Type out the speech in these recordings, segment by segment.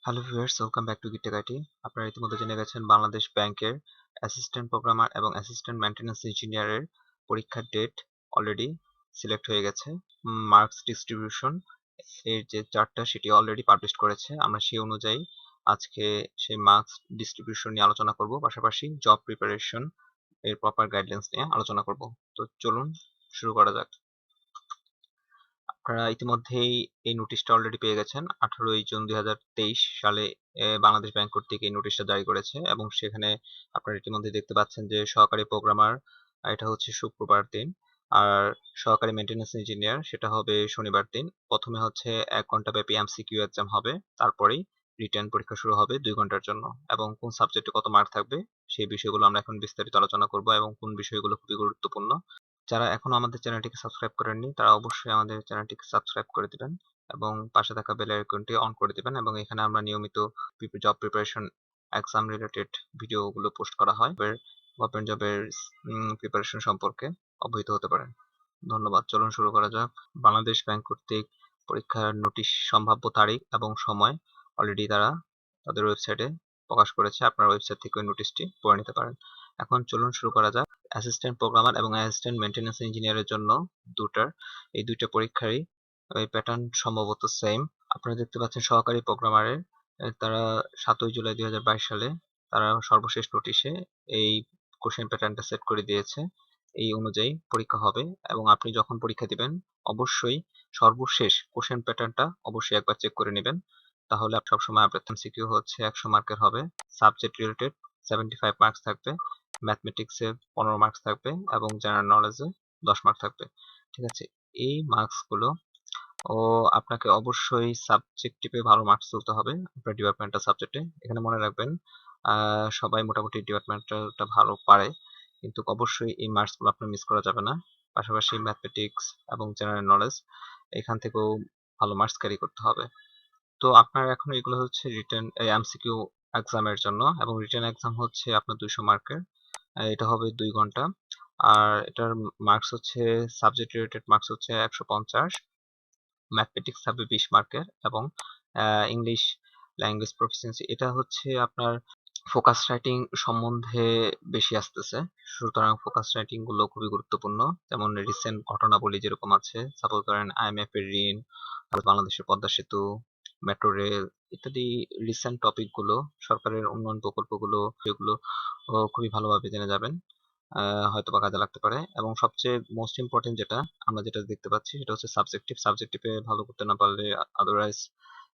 Hello viewers, welcome back to গিটেক IT. আপনারা ইতিমধ্যে জেনে গেছেন বাংলাদেশ ব্যাংকের অ্যাসিস্ট্যান্ট প্রোগ্রামার এবং অ্যাসিস্ট্যান্ট মেইনটেন্যান্স ইঞ্জিনিয়ারের পরীক্ষার ডেট অলরেডি সিলেক্ট হয়ে গেছে। মার্কস ডিস্ট্রিবিউশন এর যে চার্টটা সেটি অলরেডি পাবলিশ করেছে। আমরা সেই অনুযায়ী আজকে সেই মার্কস ডিস্ট্রিবিউশন নিয়ে আলোচনা করব, পাশাপাশি জব প্রিপারেশন এর প্রপার গাইডলাইন্স নিয়ে আলোচনা করব। তো চলুন শুরু করা যাক। আপনারা ইতিমধ্যেই এই নোটিশটা অলরেডি পেয়ে গেছেন। 18ই জুন 2023 সালে বাংলাদেশ ব্যাংক কর্তৃক এই নোটিশটা জারি করেছে এবং সেখানে আপনারা ইতিমধ্যে দেখতে পাচ্ছেন যে সহকারী প্রোগ্রামার এটা হচ্ছে শুক্রবার দিন, আর সহকারী মেইনটেন্যান্স ইঞ্জিনিয়ার সেটা হবে শনিবার দিন। প্রথমে হচ্ছে 1 ঘন্টা ব্যাপী এমসিকিউ এক্সাম হবে, তারপরেই রিটেন পরীক্ষা শুরু হবে 2 ঘন্টার জন্য। এবং কোন সাবজেক্টে কত মার্ক থাকবে সেই বিষয়গুলো আমরা এখন বিস্তারিত আলোচনা করব এবং কোন বিষয়গুলো খুবই গুরুত্বপূর্ণ। যারা এখনো আমাদের চ্যানেলটিকে সাবস্ক্রাইব করেননি তারা অবশ্যই আমাদের চ্যানেলটিকে সাবস্ক্রাইব করে দিবেন এবং পাশে থাকা বেল আইকনটি অন করে দিবেন, এবং এখানে আমরা নিয়মিত জব প্রিপারেশন এক্সাম রিলেটেড ভিডিওগুলো পোস্ট করা হয়। গভর্নমেন্ট জবের প্রিপারেশন সম্পর্কে অবহিত হতে পারেন। ধন্যবাদ। চলুন শুরু করা যাক। বাংলাদেশ ব্যাংক কর্তৃক পরীক্ষার নোটিশ সম্ভাব্য তারিখ এবং সময় অলরেডি তারা তাদের ওয়েবসাইটে প্রকাশ করেছে। আপনার ওয়েবসাইট থেকে ওই নোটিশটি পড়ে নিতে পারেন। এখন চলুন শুরু করা যাক। অ্যাসিস্ট্যান্ট প্রোগ্রামার এবং অ্যাসিস্ট্যান্ট মেইনটেন্যান্স ইঞ্জিনিয়ারের জন্য এই দুইটা পরীক্ষারই ওই প্যাটার্ন সম্ভবত সেম। আপনারা দেখতে পাচ্ছেন সহকারী প্রোগ্রামারের তারা 7ই জুলাই 2022 সালে তারা সর্বশেষ নোটিশে এই কোশ্চেন প্যাটার্নটা সেট করে দিয়েছে। এই অনুযায়ী পরীক্ষা হবে এবং আপনি যখন পরীক্ষা দিবেন অবশ্যই সর্বশেষ কোশ্চেন প্যাটার্নটা অবশ্যই একবার চেক করে নেবেন। তাহলে সবসময় আপনার এমসিকিউ হচ্ছে 100 মার্কের হবে, সাবজেক্ট রিলেটেড 75 মার্কস থাকবে, ম্যাথমেটিক্সে 15 মার্কস থাকবে এবং জেনারেল নলেজে 10 মার্ক থাকবে। ঠিক আছে, এই মার্কসগুলো আপনাকে অবশ্যই সাবজেক্টিভে ভালো মার্কস তুলতে হবে আপনার ডিপার্টমেন্টাল সাবজেক্টে। এখানে মনে রাখবেন সবাই মোটামুটি ডিপার্টমেন্টালটা ভালো পারে, কিন্তু অবশ্যই এই মার্কসগুলো আপনার মিস করা যাবে না। পাশাপাশি ম্যাথমেটিক্স এবং জেনারেল নলেজ এখান থেকেও ভালো মার্কস ক্যারি করতে হবে। তো আপনার এখন এগুলো হচ্ছে রিটেন এমসিকিউ এক্সামের জন্য, এবং রিটেন এক্সাম হচ্ছে আপনার 200 মার্কের। এটা হবে 2 ঘন্টা, আর এটার মার্কস হচ্ছে সাবজেক্ট রিলেটেড মার্কস হচ্ছে 150, ম্যাথমেটিক্স থাকবে 20 মার্কের, এবং ইংলিশ ল্যাঙ্গুয়েজ প্রফিসিয়েন্সি এটা হচ্ছে আপনার ফোকাস রাইটিং সম্বন্ধে বেশি আসতেছে। সুতরাং ফোকাস রাইটিং গুলো খুবই গুরুত্বপূর্ণ। যেমন রিসেন্ট ঘটনাবলী যেরকম আছে, সাপোজ করেন আইএমএফ এর ঋণ, বাংলাদেশের পদ্মা সেতু, মেট্রো রেল ইত্যাদি রিসেন্ট টপিক গুলো, সরকারের উন্নয়ন প্রকল্পগুলো, সেগুলো খুবই ভালোভাবে জেনে যাবেন। হয়তোবা কাজে লাগতে পারে। এবং সবচেয়ে মোস্ট ইম্পর্টেন্ট যেটা আমরা যেটা দেখতে পাচ্ছি সেটা হচ্ছে সাবজেক্টিভে ভালো করতে না পারলে আদারওয়াইজ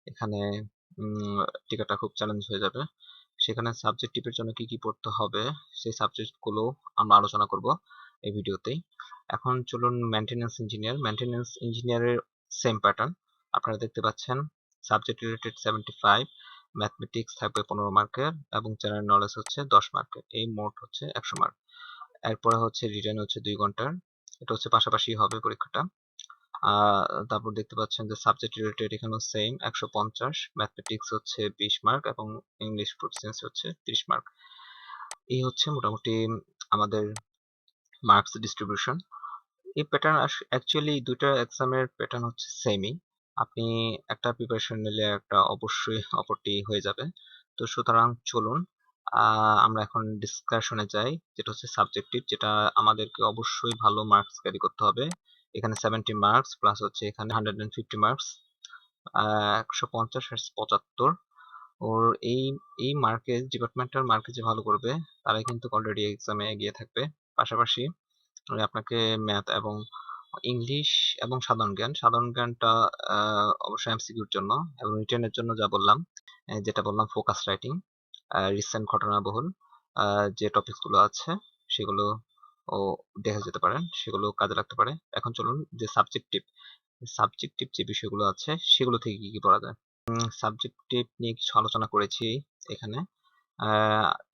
এখানে টিকাটা খুব চ্যালেঞ্জ হয়ে যাবে। সেখানে সাবজেক্টিভের জন্য কি কি পড়তে হবে সেই সাবজেক্টগুলো আমরা আলোচনা করব এই ভিডিওতেই। এখন চলুন মেইনটেন্যান্স ইঞ্জিনিয়ারের সেম প্যাটার্ন আপনারা দেখতে পাচ্ছেন। সাবজেক্ট রিলেটেড 75, ম্যাথমেটিক্স থাকবে 15 মার্কের এবং জেনারেল নলেজ হচ্ছে 10 মার্কের, এই মোট হচ্ছে 100 মার্ক। এরপরে হচ্ছে রিটেন হচ্ছে 2 ঘন্টার, এটা হচ্ছে পাশাপাশি হবে পরীক্ষাটা। তারপর দেখতে পাচ্ছেন যে সাবজেক্ট রিলেটেড এখানেও সেম 150, ম্যাথমেটিক্স হচ্ছে 20 মার্ক এবং ইংলিশ প্রফিসিয়েন্সি হচ্ছে 30 মার্ক। এই হচ্ছে মোটামুটি আমাদের মার্কস ডিস্ট্রিবিউশন। এই প্যাটার্ন অ্যাকচুয়ালি দুইটা এক্সামের প্যাটার্ন হচ্ছে সেমই। আপনি একটা প্রিপারেশন নিলে একটা অবশ্যই অপরটি হয়ে যাবে। তো সুতরাং চলুন আমরা এখন ডিসকাশনে যাই, যেটা হচ্ছে সাবজেক্টিভ, যেটা আমাদেরকে অবশ্যই ভালো মার্কস ক্যারি করতে হবে। এখানে 70 মার্কস প্লাস হচ্ছে এখানে 150 মার্কস, 150 আর 75। ওর এই এই মার্কে ডিপার্টমেন্টাল মার্কে যে ভালো করবে তারাই কিন্তু অলরেডি এক্সামে এগিয়ে থাকবে। পাশাপাশি আপনাকে ম্যাথ এবং ইংলিশ এবং সাধারণ জ্ঞানটা অবশ্যই এমসিকিউর জন্য, এবং রিটেনের জন্য যা বললাম, যেটা বললাম ফোকাস রাইটিং, রিসেন্ট ঘটনাবহুল যে টপিকস গুলো আছে সেগুলো ও দেখে যেতে পারেন, সেগুলো কাজে লাগতে পারে। এখন চলুন যে সাবজেক্টিভ যে বিষয়গুলো আছে সেগুলো থেকে কি কি পড়া যায়। সাবজেক্টিভ নিয়ে কিছু আলোচনা করেছি এখানে,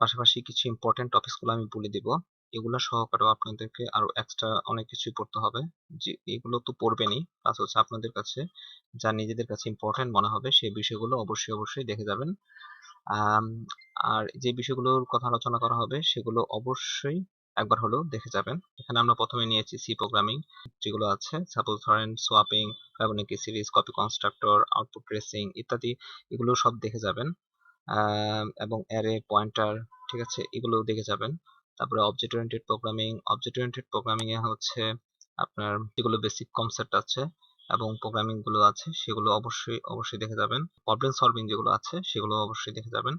পাশাপাশি কিছু ইম্পর্টেন্ট টপিকস গুলো আমি বলে দিব। এগুলো সহকারেও আপনাদেরকে আরো এক্সট্রা অনেক কিছুই পড়তে হবে, যে এগুলো তো পড়বেনই, প্লাস হচ্ছে আপনাদের কাছে যা নিজেদের কাছে ইম্পর্টেন্ট মনে হবে সেই বিষয়গুলো অবশ্যই দেখে যাবেন। আর যে বিষয়গুলোর কথা আলোচনা করা হবে সেগুলো অবশ্যই একবার হলেও দেখে যাবেন। এখানে আমরা প্রথমে নিয়েছি সি প্রোগ্রামিং যেগুলো আছে, সাপোজ ধরেন swapping, Fibonacci series, copy constructor, output tracing ইত্যাদি, এগুলো সব দেখে যাবেন। এবং অ্যারে, পয়েন্টার, ঠিক আছে, এগুলো দেখে যাবেন। তারপরে object oriented programming, object oriented programming এ হচ্ছে আপনার যেগুলো বেসিক কনসেপ্ট আছে এবং প্রোগ্রামিং গুলো আছে সেগুলো অবশ্যই দেখে যাবেন। প্রবলেম সলভিং যেগুলো আছে সেগুলো অবশ্যই দেখে যাবেন।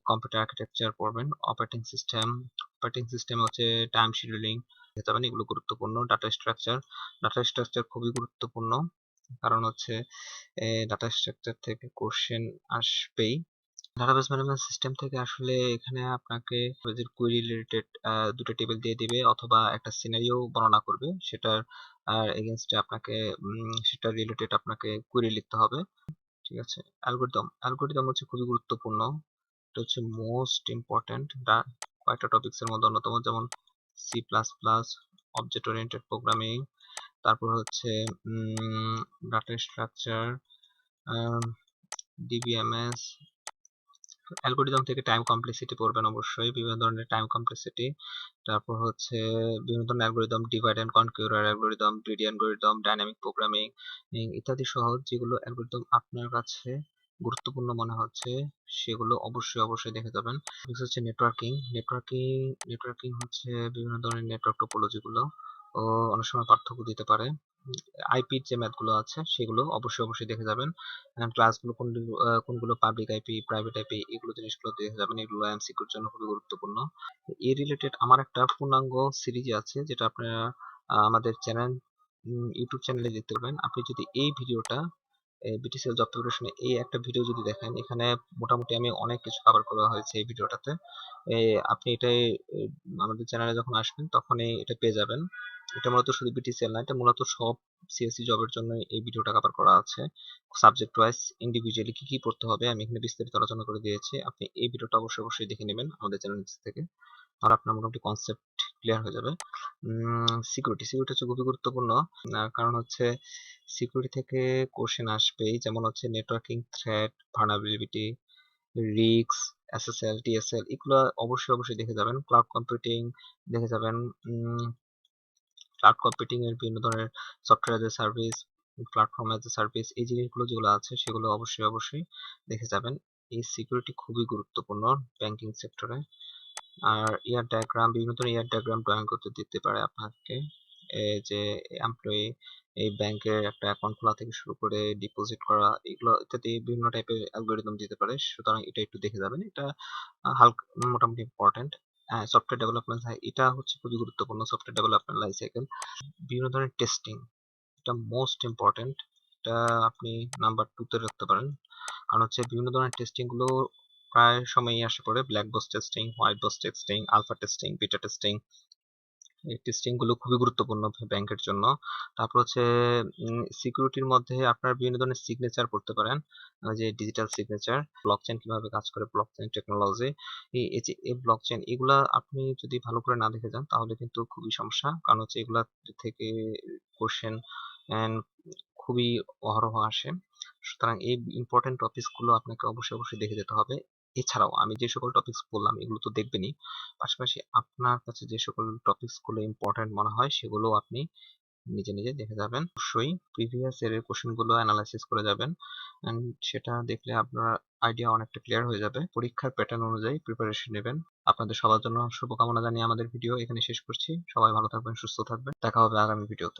কম্পিউটার আর্কিটেকচার পড়বেন। অপারেটিং সিস্টেম হচ্ছে টাইম শিডিউলিং দেখে যাবেন, এগুলো গুরুত্বপূর্ণ। ডাটা স্ট্রাকচার খুবই গুরুত্বপূর্ণ, কারণ হচ্ছে ডাটা স্ট্রাকচার থেকে কোশ্চেন আসবেই। ডাটাবেস ম্যানেজমেন্ট সিস্টেম থেকে আসলে এখানে আপনাকে কোয়েরি রিলেটেড দুটো টেবিল দিয়ে দিবে অথবা একটা সিনারিও বর্ণনা করবে, সেটার এগেইনস্টে আপনাকে সেটা রিলেটেড আপনাকে কোয়েরি লিখতে হবে, ঠিক আছে। অ্যালগরিদম হচ্ছে খুবই গুরুত্বপূর্ণ, এটা হচ্ছে মোস্ট ইম্পর্টেন্ট কয়েকটা টপিকস এর মধ্যে অন্যতম, যেমন C plus plus, object oriented programming, তারপর হচ্ছে ডাটা স্ট্রাকচার, ডিবিএমএস। অ্যালগরিদম থেকে টাইম কমপ্লেক্সিটি পড়বেন অবশ্যই, বিভিন্ন ধরনের টাইম কমপ্লেক্সিটি। তারপর হচ্ছে বিভিন্ন ধরনের algorithm, divide and conquer algorithm, greedy algorithm, dynamic programming ইত্যাদি সহ যেগুলো অ্যালগরিদম আপনার কাছে গুরুত্বপূর্ণ মনে হচ্ছে সেগুলো অবশ্যই দেখে যাবেন। হচ্ছে নেটওয়ার্কিং হচ্ছে বিভিন্ন ধরনের নেটওয়ার্ক টোপোলজি গুলো ও অনেক সময় পার্থক্য দিতে পারে। আইপির যে ম্যাথ গুলো আছে সেগুলো অবশ্যই দেখে যাবেন। ক্লাসগুলো কোনগুলো পাবলিক আইপি, প্রাইভেট আইপি, এগুলো জিনিসগুলো দেখে যাবেন, এগুলো এমসিকিউর জন্য খুবই গুরুত্বপূর্ণ। এই রিলেটেড আমার একটা পূর্ণাঙ্গ সিরিজ আছে যেটা আপনারা আমাদের ইউটিউব চ্যানেলে দেখতে পাবেন। আপনি যদি এই ভিডিওটা বিটিসিএল জব প্রিপারেশনে এই একটা ভিডিও যদি দেখেন, এখানে মোটামুটি আমি অনেক কিছু কভার করা হয়েছে এই ভিডিওটাতে। আপনি এটাই আমাদের চ্যানেলে যখন আসবেন তখনই এটা পেয়ে যাবেন। এটা মূলত শুধু বিটিসিএল না, এটা মূলত সব সিএসসি জবের জন্য এই ভিডিওটা কভার করা আছে। সাবজেক্ট ওয়াইজ ইন্ডিভিজুয়ালি কি পড়তে হবে আমি এখানে বিস্তারিত আলোচনা করে দিয়েছি। আপনি এই ভিডিওটা অবশ্যই দেখে নেবেন আমাদের চ্যানেল থেকে, তাহলে আপনার মোটামুটি কনসেপ্ট ক্লিয়ার হয়ে যাবে। সিকিউরিটি হচ্ছে খুবই গুরুত্বপূর্ণ, কারণ হচ্ছে সিকিউরিটি থেকে কোশ্চেন আসবেই, যেমন হচ্ছে networking threat, vulnerability, risk, SSL, TSL, এগুলো অবশ্যই দেখে যাবেন। ক্লাউড কম্পিউটিং দেখে যাবেন। ক্লাউড কম্পিউটিং এর বিভিন্ন ধরনের software as a service, platform as a service, এই জিনিসগুলো যেগুলো আছে সেগুলো অবশ্যই দেখে যাবেন। এই সিকিউরিটি খুবই গুরুত্বপূর্ণ ব্যাংকিং সেক্টরে। আর ইয়ার ডায়াগ্রাম, বিভিন্ন ধরনের ইয়ার ডায়াগ্রাম ড্রয়িং করতে দিতে পারে আপনাকে, যে এমপ্লয়ি এই ব্যাংকের একটা অ্যাকাউন্ট খোলা থেকে শুরু করে ডিপোজিট করা, এগুলো ইত্যাদি বিভিন্ন টাইপের অ্যালগরিদম দিতে পারে, সুতরাং এটা একটু দেখে যাবেন। এটা হালকা মোটামুটি ইম্পর্টেন্ট। সফটওয়্যার ডেভেলপমেন্ট, এটা হচ্ছে খুবই গুরুত্বপূর্ণ। সফটওয়্যার ডেভেলপমেন্ট লাইফ সাইকেল, বিভিন্ন ধরনের টেস্টিং, এটা মোস্ট ইম্পর্টেন্ট। এটা আপনি নাম্বার 2 তে রাখতে পারেন, কারণ হচ্ছে বিভিন্ন ধরনের টেস্টিং গুলো প্রায় সময়ই আসে পড়ে। Black box testing, white box testing, alpha testing, beta testing, এই টেস্টিং গুলো খুবই গুরুত্বপূর্ণ ব্যাংকের জন্য। তারপর হচ্ছে সিকিউরিটির মধ্যে আপনার বিভিন্ন ধরনের সিগনেচার পড়তে পারেন, যে ডিজিটাল সিগনেচার, ব্লকচেন কিভাবে কাজ করে, ব্লকচেন টেকনোলজি, এই যে এই ব্লকচেন, এগুলা আপনি যদি ভালো করে না দেখে যান তাহলে কিন্তু খুবই সমস্যা, কারণ হচ্ছে এগুলা থেকে কোশ্চেন খুবই অহরহ আসে। সুতরাং এই ইম্পর্টেন্ট টপিকস গুলো আপনাকে অবশ্যই দেখে যেতে হবে। এছাড়াও আমি যে সকল টপিকস বললাম এগুলো তো দেখবেনই, পাশাপাশি আপনার কাছে যে সকল টপিকস গুলো ইম্পর্টেন্ট মনে হয় সেগুলো আপনি নিজে দেখে যাবেন। অবশ্যই প্রিভিয়াস এর কোশ্চেন গুলো অ্যানালাইসিস করে যাবেন, এন্ড সেটা দেখলে আপনার আইডিয়া অনেকটা ক্লিয়ার হয়ে যাবে। পরীক্ষার প্যাটার্ন অনুযায়ী প্রিপারেশন নেবেন। আপনাদের সবার জন্য শুভকামনা জানিয়ে আমাদের ভিডিও এখানে শেষ করছি। সবাই ভালো থাকবেন, সুস্থ থাকবেন, দেখা হবে আগামী ভিডিওতে।